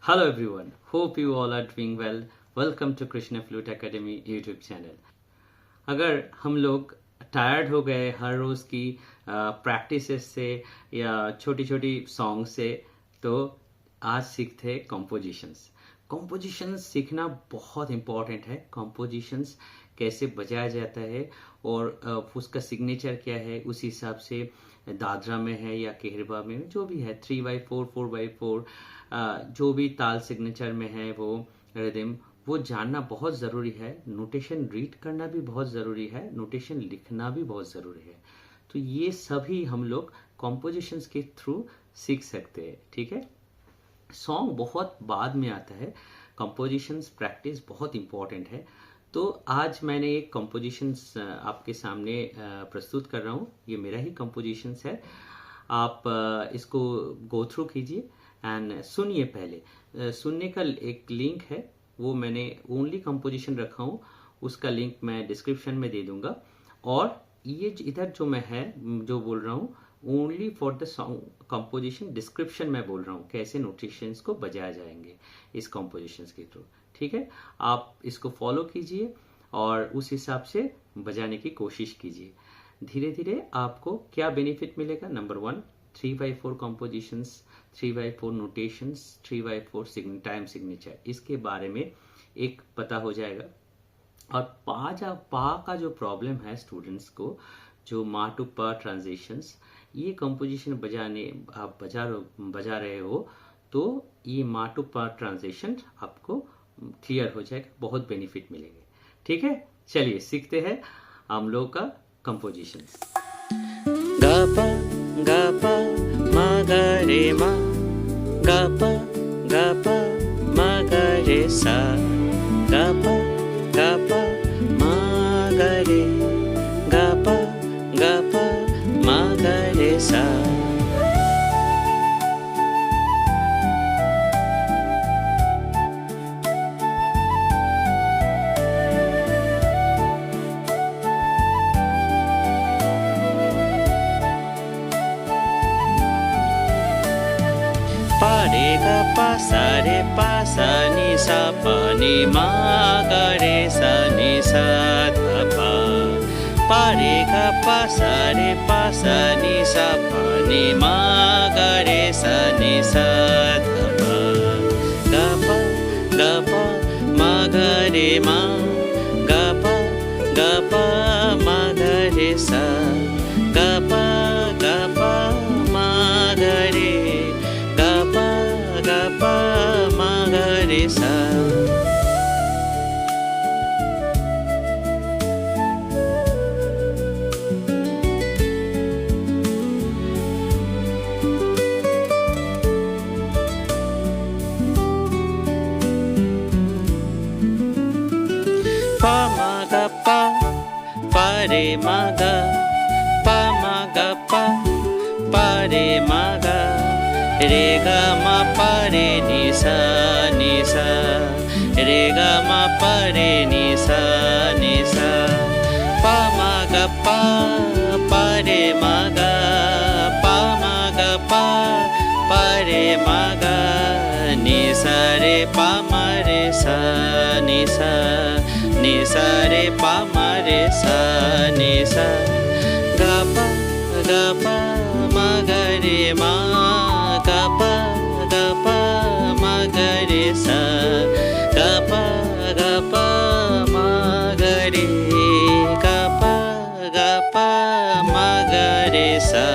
Hello everyone, hope you all are doing well. Welcome to Krishna Flute Academy YouTube channel. अगर हम लोग tired हो गए हर रोज़ की प्रैक्टिसेस से या छोटी छोटी सॉन्ग से, तो आज सीखते हैं कंपोजिशंस। कंपोजिशंस सीखना बहुत इम्पॉर्टेंट है। कंपोजिशंस कैसे बजाया जाता है और उसका सिग्नेचर क्या है, उस हिसाब से दादरा में है या केहरबा में, जो भी है 3/4 4/4 जो भी ताल सिग्नेचर में है वो रिदम, वो जानना बहुत ज़रूरी है। नोटेशन रीड करना भी बहुत ज़रूरी है, नोटेशन लिखना भी बहुत ज़रूरी है। तो ये सभी हम लोग कॉम्पोजिशंस के थ्रू सीख सकते हैं। ठीक है, सॉन्ग बहुत बाद में आता है, कंपोजिशंस प्रैक्टिस बहुत इम्पॉर्टेंट है। तो आज मैंने एक कंपोजिशंस आपके सामने प्रस्तुत कर रहा हूँ। ये मेरा ही कंपोजिशंस है, आप इसको गो थ्रू कीजिए एंड सुनिए। पहले सुनने का एक लिंक है, वो मैंने ओनली कंपोजिशन रखा हूँ, उसका लिंक मैं डिस्क्रिप्शन में दे दूंगा। और ये इधर जो मैं है जो बोल रहा हूँ, only for the song composition description में बोल रहा हूँ, कैसे नोटेशंस को बजाया जाएंगे इस कंपोजिशंस के थ्रू। ठीक है, आप इसको फॉलो कीजिए और उस हिसाब से बजाने की कोशिश कीजिए। धीरे धीरे आपको क्या बेनिफिट मिलेगा? Number 1, 3/4 compositions, 3/4 notations, 3/4 time signature, इसके बारे में एक पता हो जाएगा। और पा का जो प्रॉब्लम है स्टूडेंट्स को, जो मा टू पा ट्रांजिशंस, ये कंपोजिशन बजाने आप बजा रहे हो तो ये मा टू पा ट्रांजिशन आपको क्लियर हो जाएगा, बहुत बेनिफिट मिलेंगे। ठीक है, चलिए सीखते हैं हम लोग का कंपोजिशन। गा पा मा गा रे मा, गा पा मा गा रे सा, गा पा मा गा रे, गा पा मा गा रे सा। पा रे गा पा सा रे पा सा नि सा पा नि मा गा रे सा नि सा धा पा। पा रे गा पा सा रे पा सा नि सा पा नि मा गा रे सा नि सा धा पा। गा पा मा गा रे मा, गा पा मा गा रे सा, गा पा मा गा रे, गा पा मा गा रे सा। पा मा गा पा रे मा गा, पा मा गा पा रे मा गा, रे गा मा पा रे नि सा नि सा, रे गा मा पा रे नि सा नि सा। पा मा गा पा रे मा गा, पा मा गा पा रे मा गा, नि सा रे पा मा रे सा नि सा, नि सा रे पा मा रे सा नि सा। गा पा मा गा रे मा, गा पा मा गा रे सा, गा पा मा गा रे, गा पा मा गा रे सा।